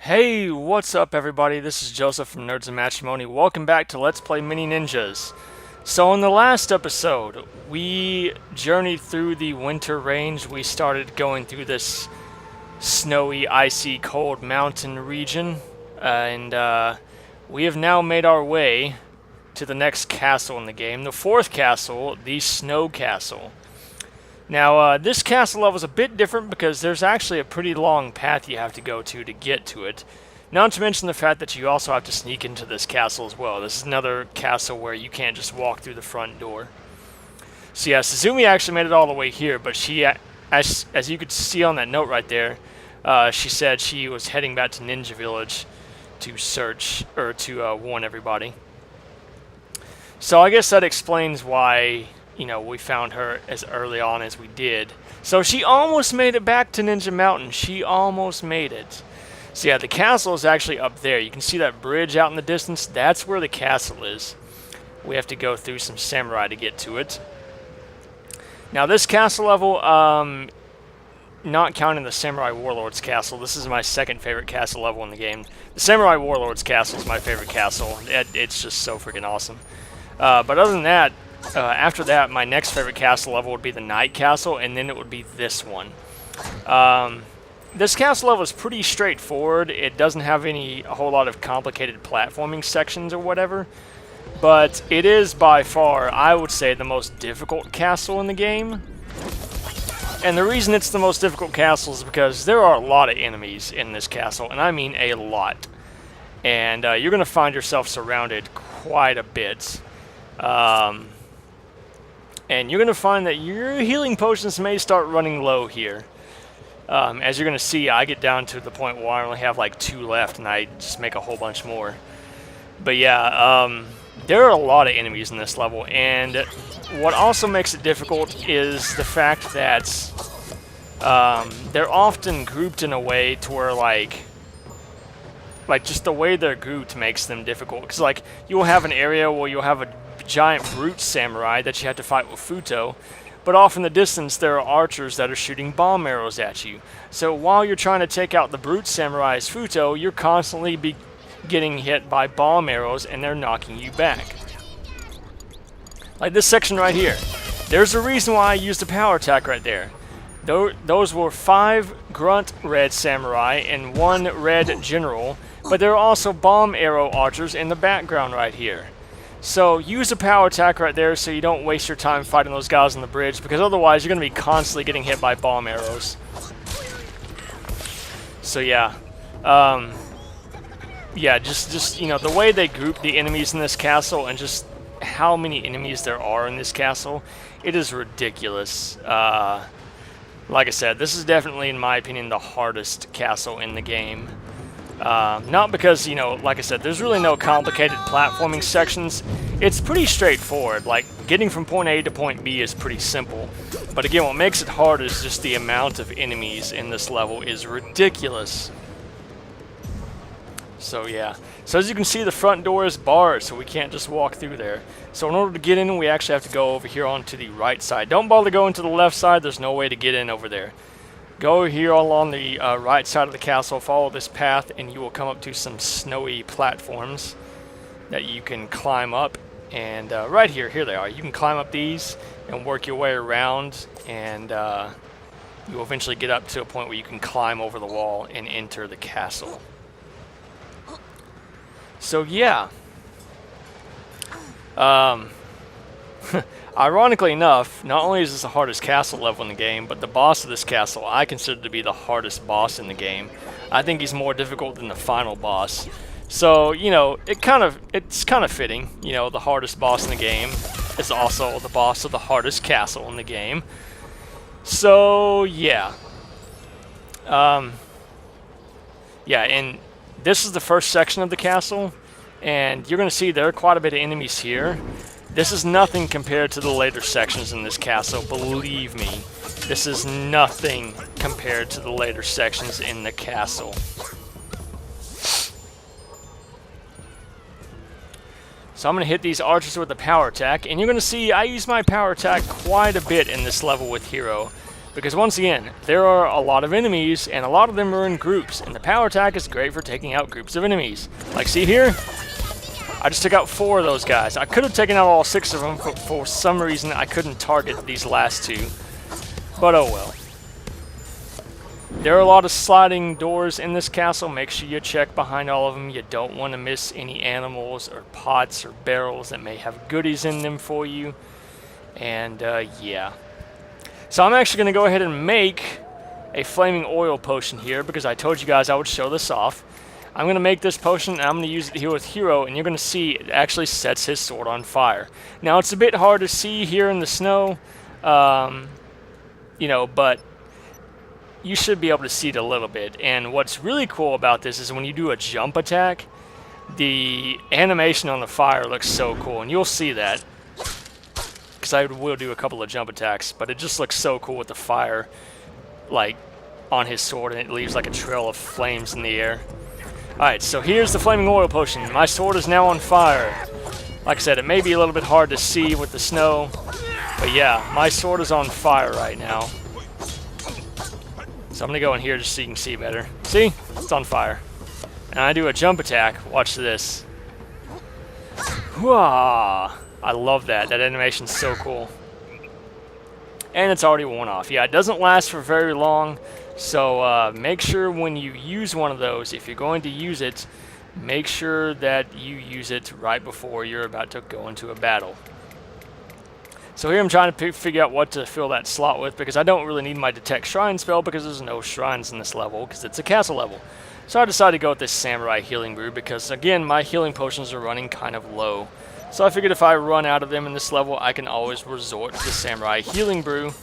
Hey, what's up everybody? This is Joseph from Nerds and Matrimony. Welcome back to Let's Play Mini Ninjas. So in the last episode, we journeyed through the winter range. We started going through this snowy, icy, cold mountain region. And we have now made our way to the next castle in the game. The fourth castle, the Snow Castle. Now, this castle level is a bit different because there's actually a pretty long path you have to go to get to it. Not to mention the fact that you also have to sneak into this castle as well. This is another castle where you can't just walk through the front door. So yeah, Suzumi actually made it all the way here, but she, as you could see on that note right there, she said she was heading back to Ninja Village to search, or to warn everybody. So I guess that explains why we found her as early on as we did. So she almost made it back to Ninja Mountain. She almost made it. So yeah, the castle is actually up there. You can see that bridge out in the distance. That's where the castle is. We have to go through some samurai to get to it. Now this castle level, not counting the Samurai Warlord's castle, this is my second favorite castle level in the game. The Samurai Warlord's castle is my favorite castle. It's just so freaking awesome. But other than that, after that, my next favorite castle level would be the Night Castle, and then it would be this one. This castle level is pretty straightforward. It doesn't have a whole lot of complicated platforming sections or whatever, but it is by far, I would say, the most difficult castle in the game. And the reason it's the most difficult castle is because there are a lot of enemies in this castle, and I mean a lot. And you're going to find yourself surrounded quite a bit. And you're going to find that your healing potions may start running low here. As you're going to see, I get down to the point where I only have like 2 left, and I just make a whole bunch more. But yeah, there are a lot of enemies in this level, and what also makes it difficult is the fact that they're often grouped in a way to where like just the way they're grouped makes them difficult. Because like you'll have an area where you'll have a giant brute samurai that you have to fight with Futo, but off in the distance there are archers that are shooting bomb arrows at you. So while you're trying to take out the brute samurai's Futo, you're constantly getting hit by bomb arrows and they're knocking you back. Like this section right here. There's a reason why I used a power attack right there. Those were 5 grunt red samurai and 1 red general, but there are also bomb arrow archers in the background right here. So use a power attack right there so you don't waste your time fighting those guys on the bridge, because otherwise you're going to be constantly getting hit by bomb arrows. So yeah. Yeah, just the way they group the enemies in this castle and just how many enemies there are in this castle, it is ridiculous. Like I said, this is definitely, in my opinion, the hardest castle in the game. Not because, like I said, there's really no complicated platforming sections. It's pretty straightforward. Like, getting from point A to point B is pretty simple. But again, what makes it hard is just the amount of enemies in this level is ridiculous. So yeah. So as you can see, the front door is barred, so we can't just walk through there. So in order to get in, we actually have to go over here onto the right side. Don't bother going to the left side. There's no way to get in over there. Go here along the right side of the castle, follow this path, and you will come up to some snowy platforms that you can climb up. And right here they are. You can climb up these and work your way around, and you will eventually get up to a point where you can climb over the wall and enter the castle. So yeah. Ironically enough, not only is this the hardest castle level in the game, but the boss of this castle I consider to be the hardest boss in the game. I think he's more difficult than the final boss. So, it's kind of fitting. The hardest boss in the game is also the boss of the hardest castle in the game. So, yeah. Yeah, and this is the first section of the castle, and you're going to see there are quite a bit of enemies here. This is nothing compared to the later sections in this castle, believe me. This is nothing compared to the later sections in the castle. So I'm going to hit these archers with a power attack, and you're going to see I use my power attack quite a bit in this level with Hero. Because once again, there are a lot of enemies, and a lot of them are in groups, and the power attack is great for taking out groups of enemies. Like, see here? I just took out 4 of those guys. I could have taken out all 6 of them, but for some reason I couldn't target these last 2. But oh well. There are a lot of sliding doors in this castle. Make sure you check behind all of them. You don't want to miss any animals or pots or barrels that may have goodies in them for you. And yeah. So I'm actually going to go ahead and make a flaming oil potion here because I told you guys I would show this off. I'm going to make this potion and I'm going to use it here with Hero, and you're going to see it actually sets his sword on fire. Now it's a bit hard to see here in the snow, you know, but you should be able to see it a little bit. And what's really cool about this is when you do a jump attack, the animation on the fire looks so cool, and you'll see that. Because I will do a couple of jump attacks, but it just looks so cool with the fire, like, on his sword, and it leaves like a trail of flames in the air. Alright, so here's the flaming oil potion. My sword is now on fire. Like I said, it may be a little bit hard to see with the snow, but yeah, my sword is on fire right now. So I'm going to go in here just so you can see better. See? It's on fire. And I do a jump attack. Watch this. Whoa! I love that. That animation's so cool. And it's already worn off. Yeah, it doesn't last for very long. So make sure when you use one of those, if you're going to use it, make sure that you use it right before you're about to go into a battle. So here I'm trying to figure out what to fill that slot with, because I don't really need my Detect Shrine spell because there's no shrines in this level because it's a castle level. So I decided to go with this Samurai Healing Brew because, again, my healing potions are running kind of low. So I figured if I run out of them in this level, I can always resort to the Samurai Healing Brew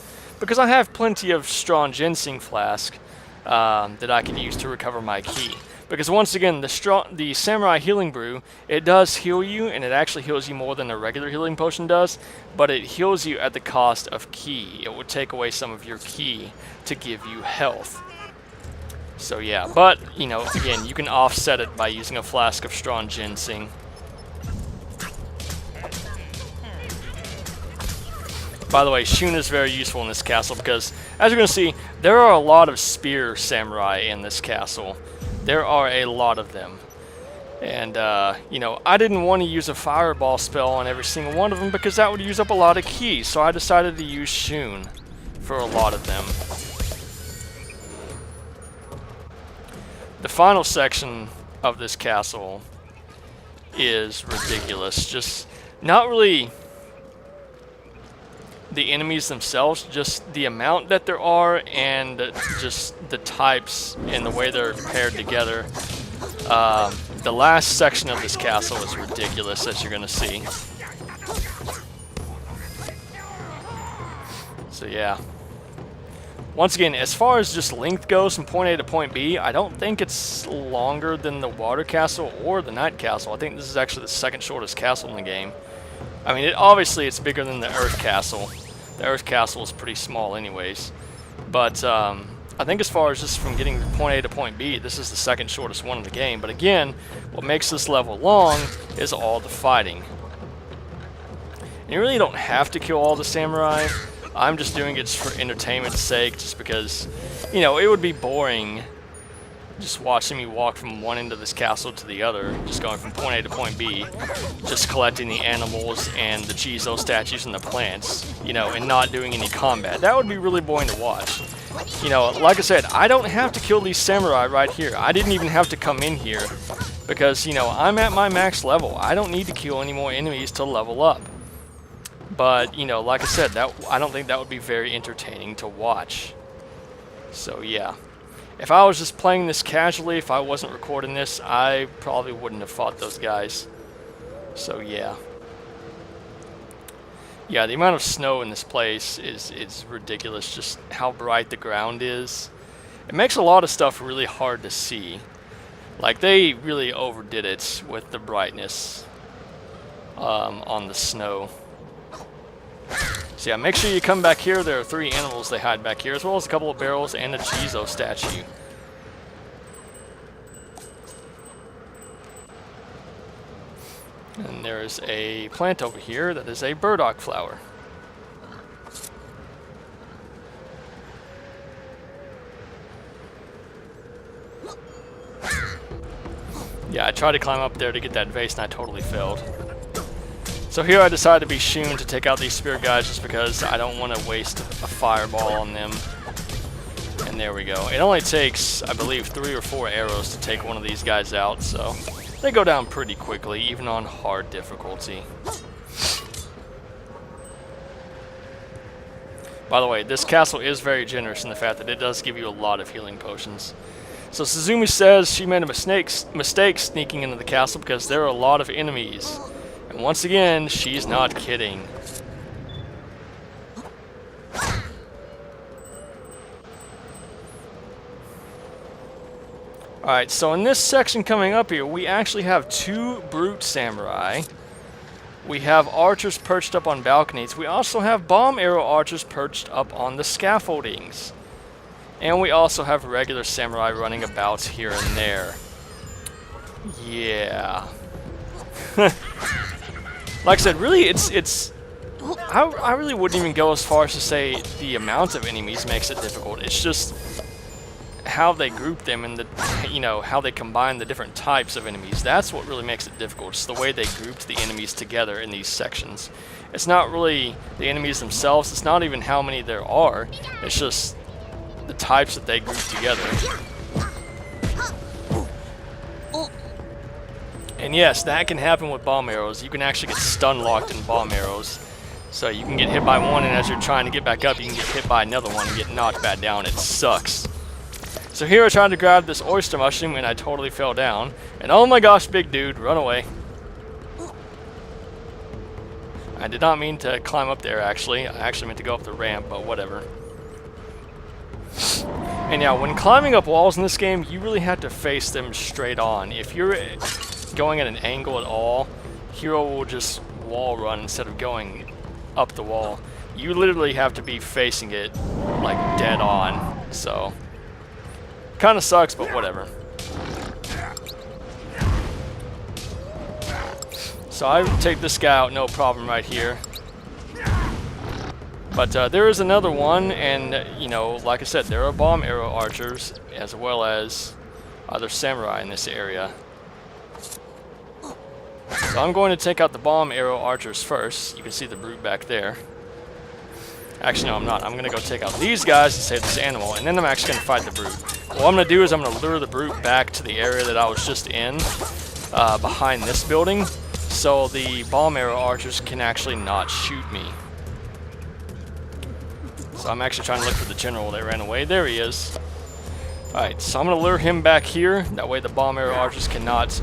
because I have plenty of strong Ginseng Flask that I can use to recover my ki. Because once again, the Samurai Healing Brew, it does heal you, and it actually heals you more than a regular healing potion does, but it heals you at the cost of ki. It would take away some of your ki to give you health. So yeah, but, you know, again, you can offset it by using a flask of strong ginseng. By the way, Shun is very useful in this castle because, as you're going to see, there are a lot of spear samurai in this castle. There are a lot of them. And, you know, I didn't want to use a fireball spell on every single one of them because that would use up a lot of ki, so I decided to use Shun for a lot of them. The final section of this castle is ridiculous. Just not really the enemies themselves, just the amount that there are and just the types and the way they're paired together. The last section of this castle is ridiculous, as you're going to see. So yeah. Once again, as far as just length goes from point A to point B, I don't think it's longer than the Water Castle or the Night Castle. I think this is actually the second shortest castle in the game. I mean, obviously it's bigger than the Earth Castle. The Earth Castle is pretty small anyways. But I think as far as just from getting from point A to point B, this is the second shortest one in the game. But again, what makes this level long is all the fighting. And you really don't have to kill all the samurai. I'm just doing it for entertainment's sake, just because, you know, it would be boring just watching me walk from one end of this castle to the other, just going from point A to point B, just collecting the animals and the Jizo statues and the plants, you know, and not doing any combat. That would be really boring to watch. You know, like I said, I don't have to kill these samurai right here. I didn't even have to come in here because, you know, I'm at my max level. I don't need to kill any more enemies to level up. But, you know, like I said, I don't think that would be very entertaining to watch. So, yeah. If I was just playing this casually, if I wasn't recording this, I probably wouldn't have fought those guys. So, yeah. Yeah, the amount of snow in this place is ridiculous, just how bright the ground is. It makes a lot of stuff really hard to see. Like, they really overdid it with the brightness on the snow. So yeah, make sure you come back here. There are 3 animals they hide back here, as well as a couple of barrels and a Jizo statue. And there is a plant over here that is a burdock flower. Yeah, I tried to climb up there to get that vase and I totally failed. So here I decided to be Shun to take out these spirit guys just because I don't want to waste a fireball on them. And there we go. It only takes, I believe, 3 or 4 arrows to take one of these guys out, so they go down pretty quickly, even on hard difficulty. By the way, this castle is very generous in the fact that it does give you a lot of healing potions. So Suzumi says she made a mistake sneaking into the castle because there are a lot of enemies. And once again, she's not kidding. Alright, so in this section coming up here, we actually have 2 brute samurai. We have archers perched up on balconies. We also have bomb arrow archers perched up on the scaffoldings. And we also have regular samurai running about here and there. Yeah. Like I said, really, I really wouldn't even go as far as to say the amount of enemies makes it difficult. It's just how they group them and how they combine the different types of enemies. That's what really makes it difficult. It's the way they grouped the enemies together in these sections. It's not really the enemies themselves. It's not even how many there are. It's just the types that they group together. And yes, that can happen with bomb arrows. You can actually get stun locked in bomb arrows. So you can get hit by one, and as you're trying to get back up, you can get hit by another one and get knocked back down. It sucks. So here I tried to grab this oyster mushroom, and I totally fell down. And oh my gosh, big dude, run away. I did not mean to climb up there, actually. I actually meant to go up the ramp, but whatever. And yeah, when climbing up walls in this game, you really have to face them straight on. If you're going at an angle at all, Hero will just wall run instead of going up the wall. You literally have to be facing it like dead on. So kind of sucks, but whatever. So I take this guy out, no problem right here. But there is another one, and like I said, there are bomb arrow archers as well as other samurai in this area. So I'm going to take out the bomb arrow archers first. You can see the brute back there. Actually, no, I'm not. I'm going to go take out these guys to save this animal, and then I'm actually going to fight the brute. What I'm going to do is I'm going to lure the brute back to the area that I was just in, behind this building, so the bomb arrow archers can actually not shoot me. So I'm actually trying to look for the general that ran away. There he is. Alright, so I'm going to lure him back here. That way the bomb arrow archers cannot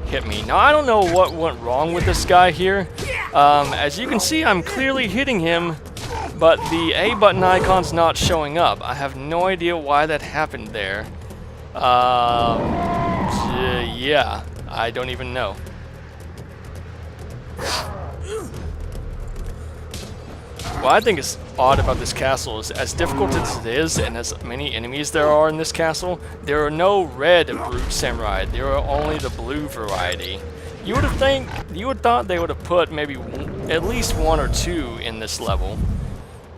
hit me. Now, I don't know what went wrong with this guy here. As you can see, I'm clearly hitting him, but the A button icon's not showing up. I have no idea why that happened there. Yeah, I don't even know. What I think is odd about this castle is, as difficult as it is and as many enemies there are in this castle, there are no red brute samurai. There are only the blue variety. You would have thought they would have put maybe at least 1 or 2 in this level,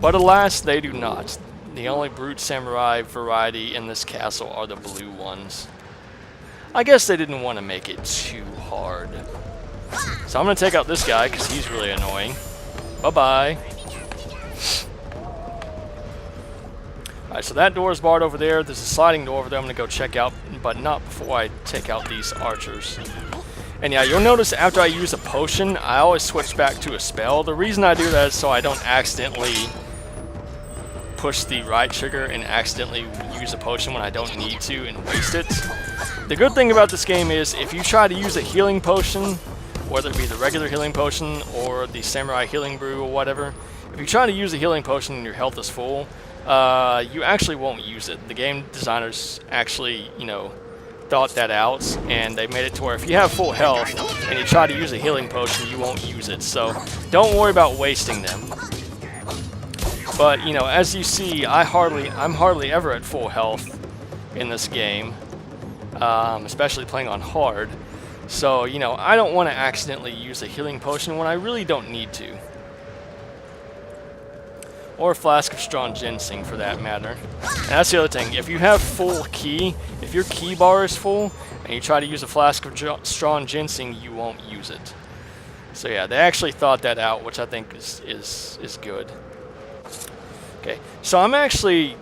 but alas, they do not. The only brute samurai variety in this castle are the blue ones. I guess they didn't want to make it too hard. So I'm going to take out this guy because he's really annoying. Bye-bye. Alright, so that door is barred over there. There's a sliding door over there I'm going to go check out, but not before I take out these archers. And yeah, you'll notice after I use a potion, I always switch back to a spell. The reason I do that is so I don't accidentally push the right trigger and accidentally use a potion when I don't need to and waste it. The good thing about this game is if you try to use a healing potion, whether it be the regular healing potion or the samurai healing brew or whatever, if you try to use a healing potion and your health is full, you actually won't use it. The game designers actually, thought that out, and they made it to where if you have full health and you try to use a healing potion, you won't use it. So don't worry about wasting them. But as you see, I'm hardly ever at full health in this game, especially playing on hard. So I don't want to accidentally use a healing potion when I really don't need to. Or a flask of strong ginseng for that matter. And that's the other thing, if you have full ki, if your ki bar is full, and and you try to use a flask of strong ginseng, you won't use it. So yeah, they actually thought that out, which I think is good. Okay, so I actually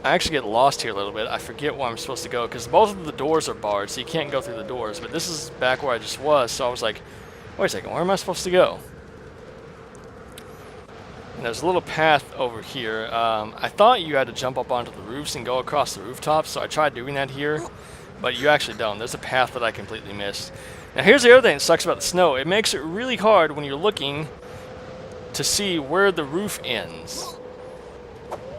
get lost here a little bit. I forget where I'm supposed to go, because both of the doors are barred, so you can't go through the doors. But this is back where I just was, so I was like, wait a second, where am I supposed to go? And there's a little path over here. I thought you had to jump up onto the roofs and go across the rooftops, so I tried doing that here, but you actually don't. There's a path that I completely missed. Now here's the other thing that sucks about the snow. It makes it really hard when you're looking to see where the roof ends,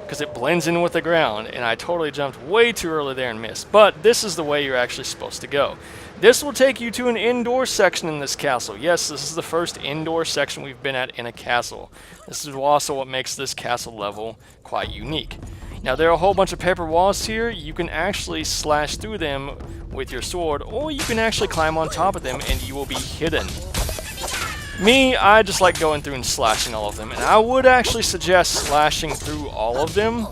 because it blends in with the ground, and I totally jumped way too early there and missed. But this is the way you're actually supposed to go. This will take you to an indoor section in this castle. Yes, this is the first indoor section we've been at in a castle. This is also what makes this castle level quite unique. Now there are a whole bunch of paper walls here. You can actually slash through them with your sword, or you can actually climb on top of them and you will be hidden. Me, I just like going through and slashing all of them, and I would actually suggest slashing through all of them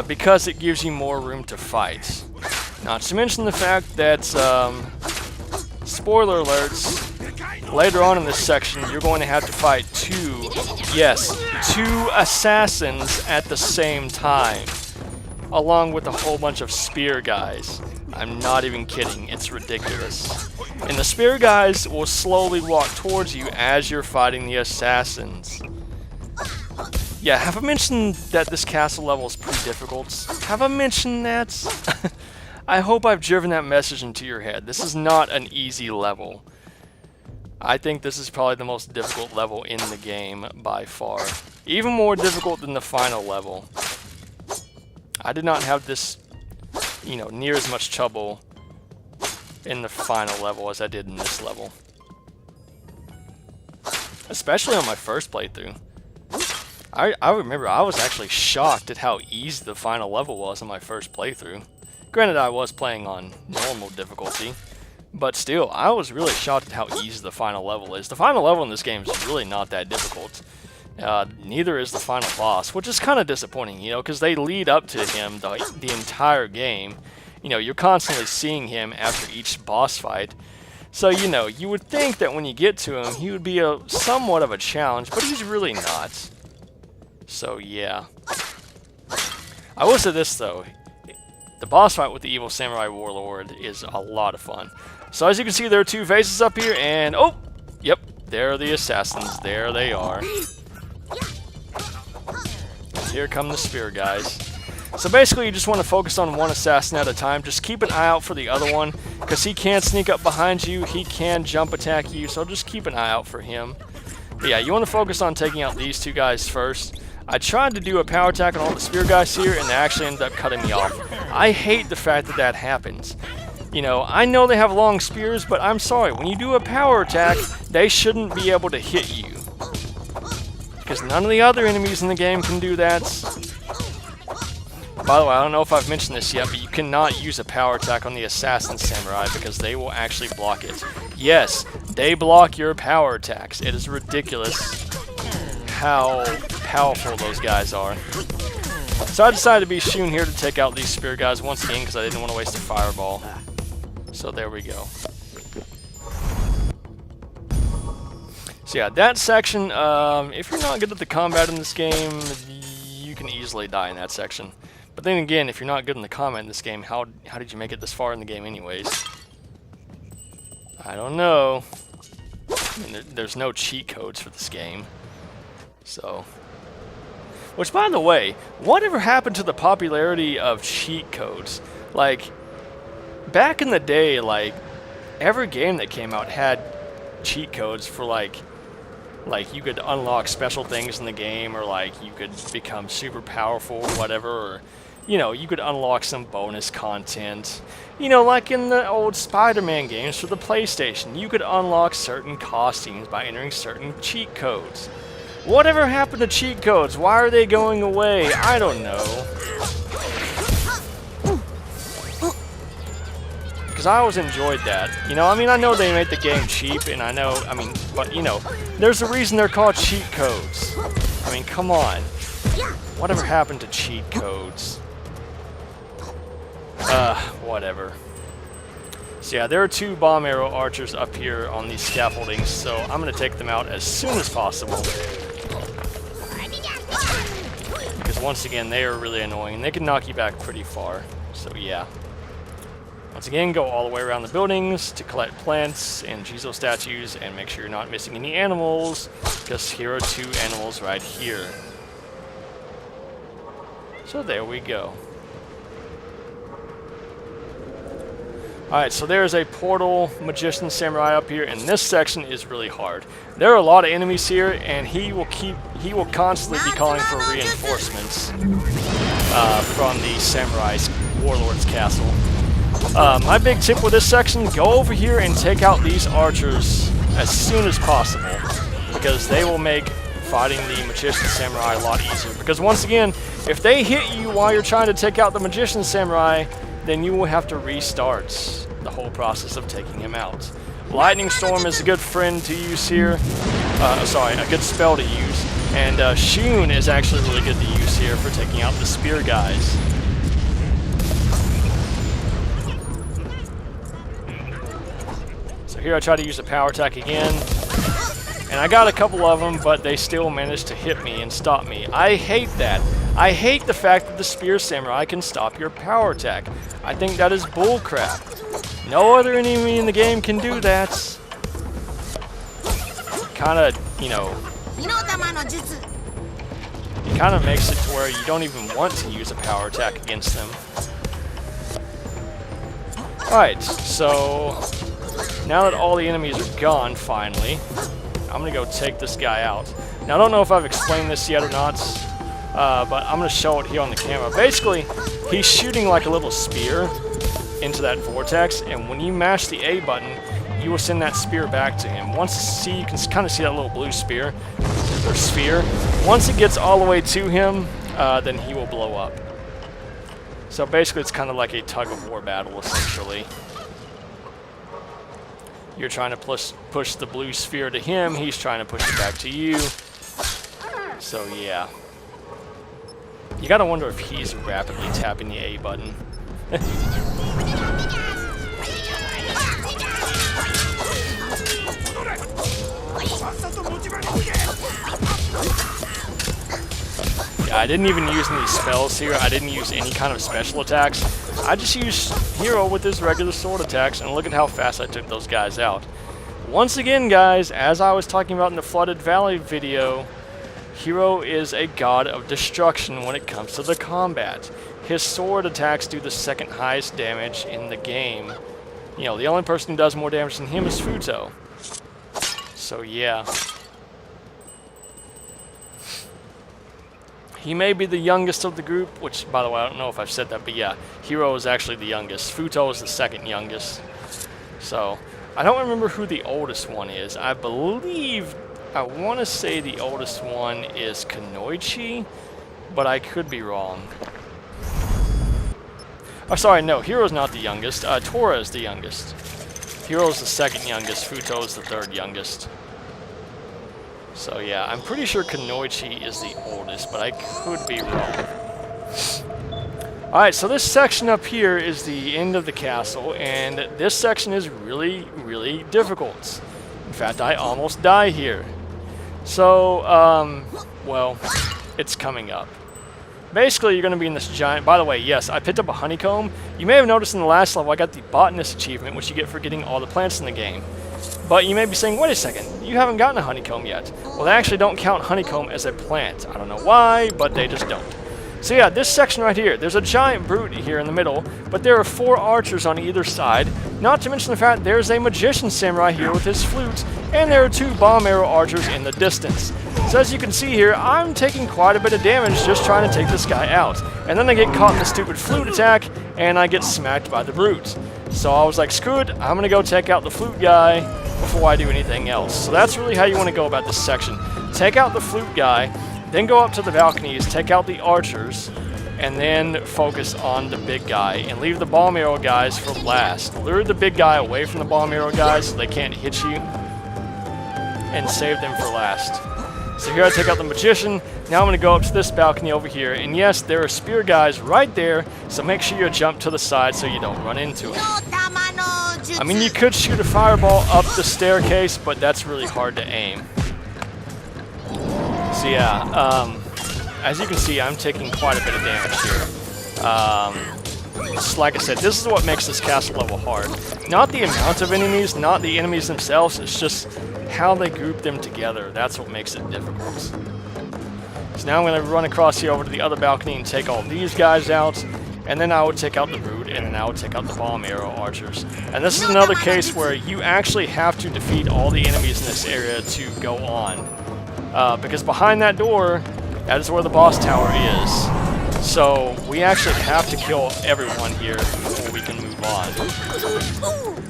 because it gives you more room to fight. Not to mention the fact that, spoiler alerts, later on in this section you're going to have to fight two assassins at the same time, along with a whole bunch of spear guys. I'm not even kidding, it's ridiculous. And the spear guys will slowly walk towards you as you're fighting the assassins. Yeah, have I mentioned that this castle level is pretty difficult? Have I mentioned that? I hope I've driven that message into your head. This is not an easy level. I think this is probably the most difficult level in the game by far. Even more difficult than the final level. I did not have this, you know, near as much trouble in the final level as I did in this level. Especially on my first playthrough. I remember I was actually shocked at how easy the final level was on my first playthrough. Granted, I was playing on normal difficulty, but still, I was really shocked at how easy the final level is. The final level in this game is really not that difficult. Neither is the final boss, which is kind of disappointing, you know, because they lead up to him the entire game. You know, you're constantly seeing him after each boss fight. So, you know, you would think that when you get to him, he would be somewhat of a challenge, but he's really not. So, yeah. I will say this, though. The boss fight with the evil samurai warlord is a lot of fun. So, as you can see, there are two faces up here, and... oh! Yep, there are the assassins. There they are. Here come the spear guys. So basically you just want to focus on one assassin at a time. Just keep an eye out for the other one, because he can sneak up behind you, he can jump attack you, so just keep an eye out for him. But yeah, you want to focus on taking out these two guys first. I tried to do a power attack on all the spear guys here, and they actually ended up cutting me off. I hate the fact that that happens. You know, I know they have long spears, but I'm sorry, when you do a power attack, they shouldn't be able to hit you. Because none of the other enemies in the game can do that. By the way, I don't know if I've mentioned this yet, but you cannot use a power attack on the assassin samurai because they will actually block it. Yes, they block your power attacks. It is ridiculous how powerful those guys are. So I decided to be Shun here to take out these spear guys once again because I didn't want to waste a fireball. So there we go. So yeah, that section, if you're not good at the combat in this game, you can easily die in that section. But then again, if you're not good in the combat in this game, how did you make it this far in the game anyways? I don't know. I mean, there's no cheat codes for this game. So... which, by the way, whatever happened to the popularity of cheat codes? Like, back in the day, like, every game that came out had cheat codes for, like you could unlock special things in the game, or like you could become super powerful or whatever, or you know, you could unlock some bonus content. You know, like in the old Spider-Man games for the PlayStation, you could unlock certain costumes by entering certain cheat codes. Whatever happened to cheat codes? Why are they going away? I don't know. Because I always enjoyed that. You know, I mean, I know they made the game cheap, and I know, I mean, but, you know, there's a reason they're called cheat codes. I mean, come on. Whatever happened to cheat codes? Whatever. So yeah, there are 2 bomb arrow archers up here on these scaffoldings, so I'm going to take them out as soon as possible. Because once again, they are really annoying, and they can knock you back pretty far. So yeah. Once again, go all the way around the buildings to collect plants and Jizo statues, and make sure you're not missing any animals, because here are 2 animals right here. So there we go. Alright, so there's a portal magician samurai up here, and this section is really hard. There are a lot of enemies here, and he will constantly be calling for reinforcements from the samurai's warlord's castle. My big tip with this section, go over here and take out these archers as soon as possible, because they will make fighting the magician samurai a lot easier. Because once again, if they hit you while you're trying to take out the magician samurai, then you will have to restart the whole process of taking him out. Lightning Storm is a good friend to use here. A good spell to use. And Shun is actually really good to use here for taking out the spear guys. So here I try to use a power attack again. And I got a couple of them, but they still managed to hit me and stop me. I hate that. I hate the fact that the Spear Samurai can stop your power attack. I think that is bullcrap. No other enemy in the game can do that. Kinda, you know, it kinda makes it to where you don't even want to use a power attack against them. Alright, so now that all the enemies are gone, finally, I'm gonna go take this guy out. Now I don't know if I've explained this yet or not, but I'm gonna show it here on the camera. Basically, he's shooting like a little spear into that vortex, and when you mash the A button, you will send that spear back to him. You can kind of see that little blue spear, or sphere. Once it gets all the way to him, then he will blow up. So basically, it's kind of like a tug-of-war battle, essentially. You're trying to push the blue sphere to him, he's trying to push it back to you. So yeah. You gotta wonder if he's rapidly tapping the A button. Yeah, I didn't even use any spells here. I didn't use any kind of special attacks. I just used Hero with his regular sword attacks, and look at how fast I took those guys out. Once again, guys, as I was talking about in the Flooded Valley video, Hero is a god of destruction when it comes to the combat. His sword attacks do the second highest damage in the game. You know, the only person who does more damage than him is Futo. So yeah. He may be the youngest of the group, which, by the way, I don't know if I've said that, but yeah, Hero is actually the youngest. Futo is the second youngest. So, I don't remember who the oldest one is. I believe, I want to say the oldest one is Kunoichi, but I could be wrong. Oh, sorry, no, Hero's not the youngest. Tora is the youngest. Hero's the second youngest. Futo is the third youngest. So yeah, I'm pretty sure Kunoichi is the oldest, but I could be wrong. Alright, so this section up here is the end of the castle, and this section is really, really difficult. In fact, I almost die here. So, well, it's coming up. Basically, you're going to be in this giant... By the way, yes, I picked up a honeycomb. You may have noticed in the last level I got the botanist achievement, which you get for getting all the plants in the game. But you may be saying, wait a second, you haven't gotten a honeycomb yet. Well, they actually don't count honeycomb as a plant. I don't know why, but they just don't. So yeah, this section right here, there's a giant brute here in the middle, but there are 4 archers on either side, not to mention the fact there's a magician samurai here with his flute, and there are 2 bomb arrow archers in the distance. So as you can see here, I'm taking quite a bit of damage just trying to take this guy out. And then I get caught in the stupid flute attack, and I get smacked by the brute. So I was like, screw it, I'm going to go take out the flute guy before I do anything else. So that's really how you want to go about this section. Take out the flute guy, then go up to the balconies, take out the archers, and then focus on the big guy, and leave the bomb arrow guys for last. Lure the big guy away from the bomb arrow guys so they can't hit you, and save them for last. So here I take out the magician. Now I'm going to go up to this balcony over here, and yes, there are spear guys right there, so make sure you jump to the side so you don't run into them. I mean, you could shoot a fireball up the staircase, but that's really hard to aim. So yeah, as you can see, I'm taking quite a bit of damage here. Just like I said, this is what makes this castle level hard. Not the amount of enemies, not the enemies themselves, it's just how they group them together. That's what makes it difficult. So now I'm going to run across here over to the other balcony and take all these guys out. And then I would take out the Brood, and then I would take out the Bomb Arrow Archers. And this is another case where you actually have to defeat all the enemies in this area to go on. Because behind that door, that is where the boss tower is. So we actually have to kill everyone here before we can move on.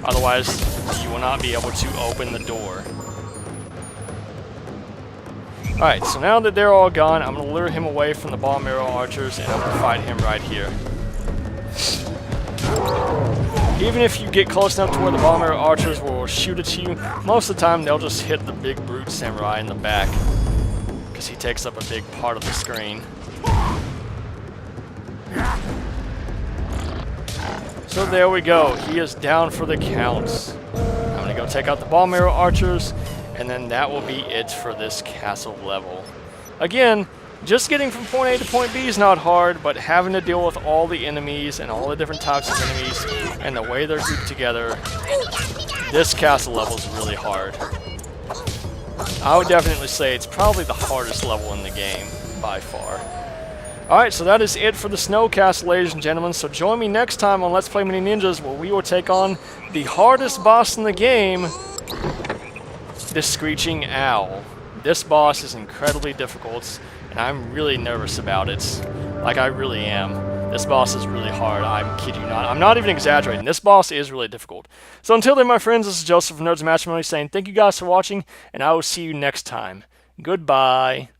Otherwise, you will not be able to open the door. Alright, so now that they're all gone, I'm going to lure him away from the Bomb Arrow Archers, and I'm going to fight him right here. Even if you get close enough to where the Bomb Arrow Archers will shoot at you, most of the time they'll just hit the big brute samurai in the back, because he takes up a big part of the screen. So there we go, he is down for the count. I'm going to go take out the Bomb Arrow Archers, and then that will be it for this castle level. Again, just getting from point A to point B is not hard, but having to deal with all the enemies and all the different types of enemies and the way they're grouped together, this castle level is really hard. I would definitely say it's probably the hardest level in the game, by far. Alright, so that is it for the Snow Castle, ladies and gentlemen. So join me next time on Let's Play Mini Ninjas, where we will take on the hardest boss in the game, the Screeching Owl. This boss is incredibly difficult, and I'm really nervous about it. Like, I really am. This boss is really hard. I'm kidding you not. I'm not even exaggerating. This boss is really difficult. So until then, my friends, this is Joseph from Nerds of Matrimony saying thank you guys for watching, and I will see you next time. Goodbye.